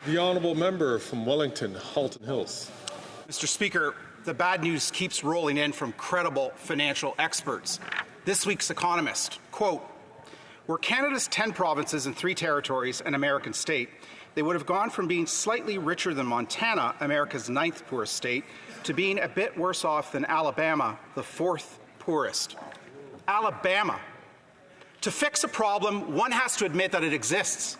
The honourable member from Wellington, Halton Hills. Mr. Speaker, the bad news keeps rolling in from credible financial experts. This week's Economist, quote, were Canada's 10 provinces and 3 territories an American state, they would have gone from being slightly richer than Montana, America's 9th poorest state, to being a bit worse off than Alabama, the 4th poorest. Alabama. To fix a problem, one has to admit that it exists.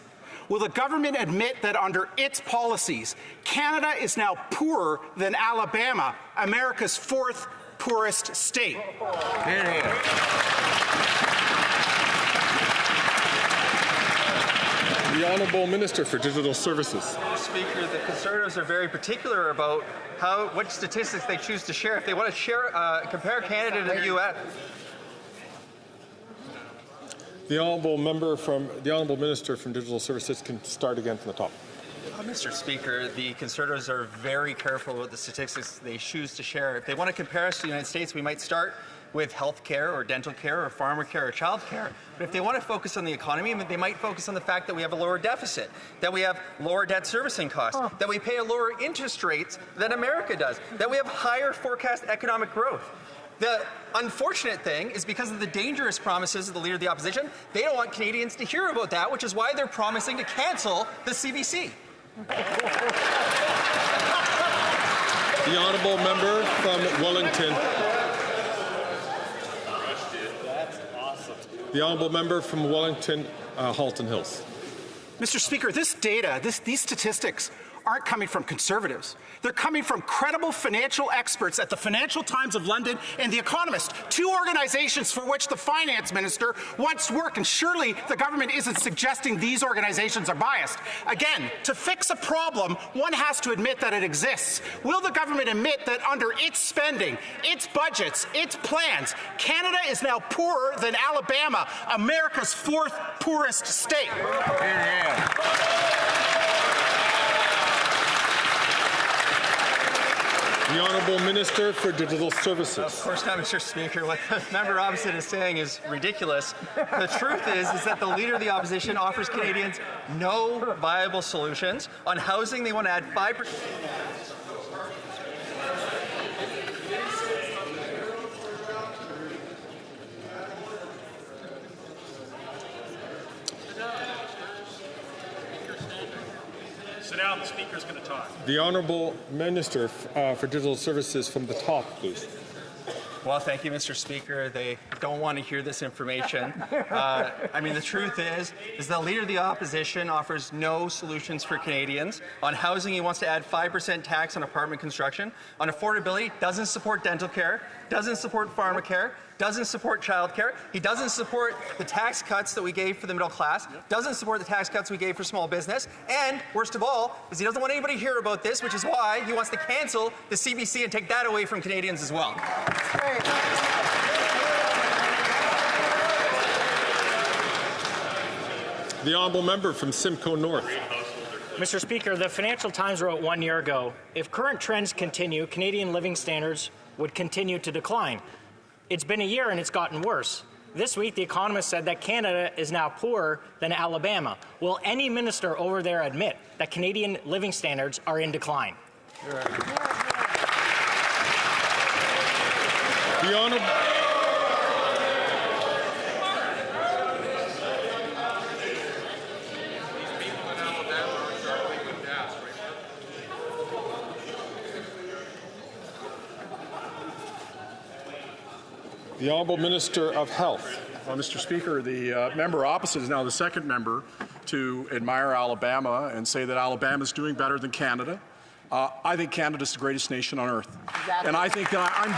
Will the government admit that under its policies, Canada is now poorer than Alabama, America's 4th poorest state? The Honourable Minister for Digital Services. Mr. Speaker, the Conservatives are very particular about what statistics they choose to share. If they want to share, compare Canada to the U.S. The Honourable Minister from Digital Services can start again from the top. Mr. Speaker, the Conservatives are very careful about the statistics they choose to share. If they want to compare us to the United States, we might start with health care or dental care or farmer care or child care. But if they want to focus on the economy, they might focus on the fact that we have a lower deficit, that we have lower debt servicing costs, that we pay a lower interest rates than America does, that we have higher forecast economic growth. The unfortunate thing is because of the dangerous promises of the Leader of the Opposition, they don't want Canadians to hear about that, which is why they're promising to cancel the CBC. The Honourable Member from Wellington. The Honourable Member from Wellington, Halton Hills. Mr. Speaker, this data, these statistics aren't coming from Conservatives. They're coming from credible financial experts at the Financial Times of London and The Economist, 2 organizations for which the finance minister once worked, and surely the government isn't suggesting these organizations are biased. Again, to fix a problem, one has to admit that it exists. Will the government admit that under its spending, its budgets, its plans, Canada is now poorer than Alabama, America's 4th poorest state? The Honourable Minister for Digital Services. Of course not, Mr. Speaker. What the member opposite is saying is ridiculous. The truth is that the Leader of the Opposition offers Canadians no viable solutions. On housing, they want to add 5%. Sit down, the Speaker's going to talk. The Honourable Minister for Digital Services from the top, please. Well, thank you, Mr. Speaker. They don't want to hear this information. The truth is the Leader of the Opposition offers no solutions for Canadians. On housing, he wants to add 5% tax on apartment construction. On affordability, doesn't support dental care, doesn't support pharmacare, doesn't support childcare. He doesn't support the tax cuts that we gave for the middle class, doesn't support the tax cuts we gave for small business, and worst of all, is he doesn't want anybody to hear about this, which is why he wants to cancel the CBC and take that away from Canadians as well. The Honourable Member from Simcoe North. Mr. Speaker, the Financial Times wrote 1 year ago, if current trends continue, Canadian living standards would continue to decline. It's been a year and it's gotten worse. This week, The Economist said that Canada is now poorer than Alabama. Will any minister over there admit that Canadian living standards are in decline? The Honourable... The Honourable Minister of Health. Well, Mr. Speaker, the member opposite is now the second member to admire Alabama and say that Alabama is doing better than Canada. I think Canada's the greatest nation on earth. Exactly. And I think that I'm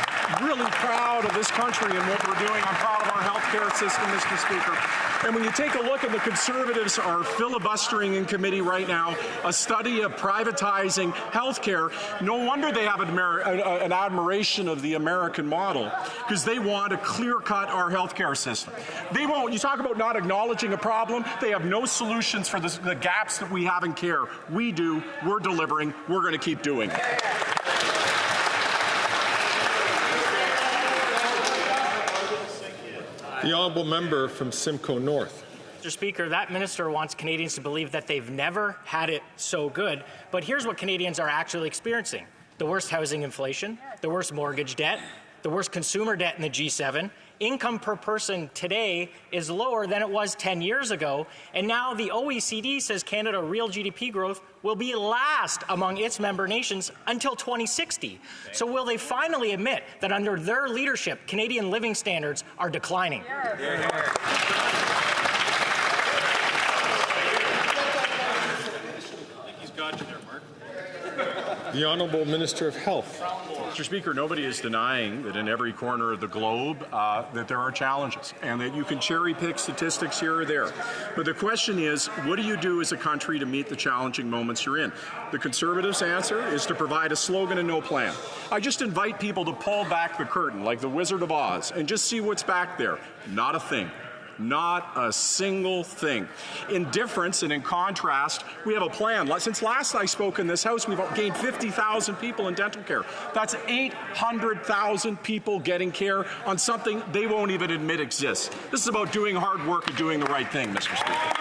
really proud of this country and what we're doing. I'm proud of our health care system, Mr. Speaker. And when you take a look at the Conservatives are filibustering in committee right now a study of privatizing health care, no wonder they have an admiration of the American model, because they want to clear-cut our health care system. They won't. You talk about not acknowledging a problem. They have no solutions for the gaps that we have in care. We do. We're delivering. We're going to keep doing it. The Honourable Member from Simcoe North. Mr. Speaker, that minister wants Canadians to believe that they've never had it so good. But here's what Canadians are actually experiencing: the worst housing inflation, the worst mortgage debt, the worst consumer debt in the G7. Income per person today is lower than it was 10 years ago. And now the OECD says Canada real GDP growth will be last among its member nations until 2060. So will they finally admit that under their leadership, Canadian living standards are declining? The Honourable Minister of Health. Mr. Speaker, nobody is denying that in every corner of the globe that there are challenges and that you can cherry pick statistics here or there. But the question is, what do you do as a country to meet the challenging moments you're in? The Conservatives' answer is to provide a slogan and no plan. I just invite people to pull back the curtain like the Wizard of Oz and just see what's back there. Not a thing. Not a single thing. In difference and in contrast, we have a plan. Since last I spoke in this House, we've gained 50,000 people in dental care. That's 800,000 people getting care on something they won't even admit exists. This is about doing hard work and doing the right thing, Mr. Speaker.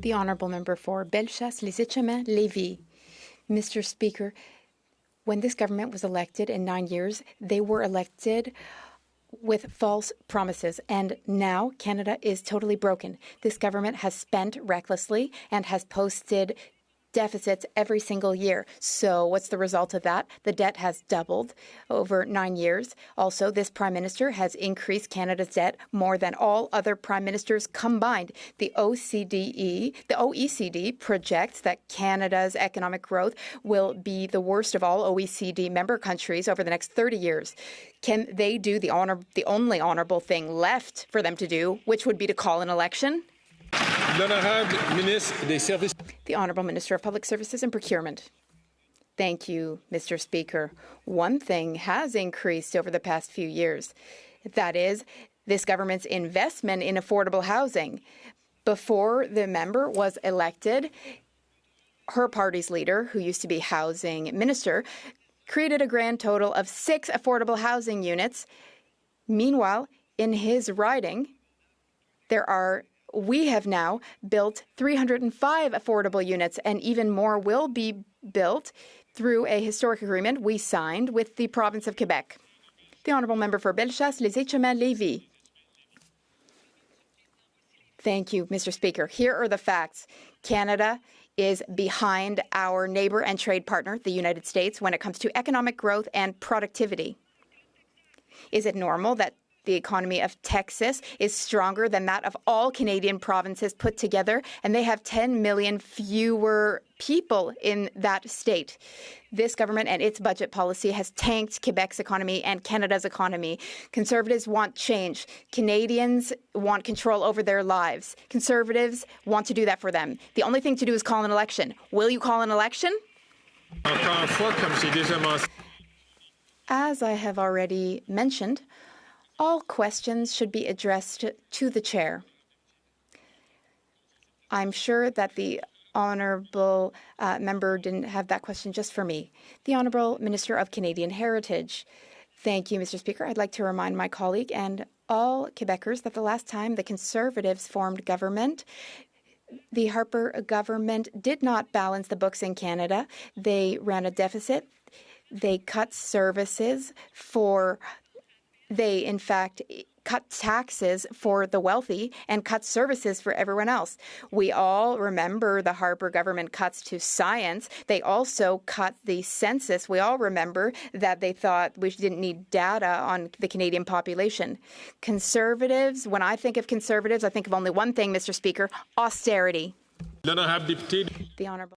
The Honourable Member for Bellechasse-les-Etchemins-Lévis. Mr. Speaker, when this government was elected in 9 years, they were elected with false promises, and now Canada is totally broken. This government has spent recklessly and has posted deficits every single year. So what's the result of that? The debt has doubled over 9 years. Also, this Prime Minister has increased Canada's debt more than all other Prime Ministers combined. The OECD projects that Canada's economic growth will be the worst of all OECD member countries over the next 30 years. Can they do the only honourable thing left for them to do, which would be to call an election? The Honourable Minister of Public Services and Procurement. Thank you, Mr. Speaker. One thing has increased over the past few years. That is this government's investment in affordable housing. Before the member was elected, her party's leader, who used to be housing minister, created a grand total of 6 affordable housing units. Meanwhile, in his riding, we have now built 305 affordable units, and even more will be built through a historic agreement we signed with the province of Quebec. The Honourable Member for Bellechasse-les-Etchemins-Lévis. Thank you, Mr. Speaker. Here are the facts. Canada is behind our neighbour and trade partner, the United States, when it comes to economic growth and productivity. Is it normal that the economy of Texas is stronger than that of all Canadian provinces put together, and they have 10 million fewer people in that state? This government and its budget policy has tanked Quebec's economy and Canada's economy. Conservatives want change. Canadians want control over their lives. Conservatives want to do that for them. The only thing to do is call an election. Will you call an election? As I have already mentioned, all questions should be addressed to the chair. I'm sure that the honourable member didn't have that question just for me. The Honourable Minister of Canadian Heritage. Thank you, Mr. Speaker. I'd like to remind my colleague and all Quebecers that the last time the Conservatives formed government, the Harper government did not balance the books in Canada. They ran a deficit. They cut services They, in fact, cut taxes for the wealthy and cut services for everyone else. We all remember the Harper government cuts to science. They also cut the census. We all remember that they thought we didn't need data on the Canadian population. Conservatives, when I think of Conservatives, I think of only one thing, Mr. Speaker: austerity. The Honourable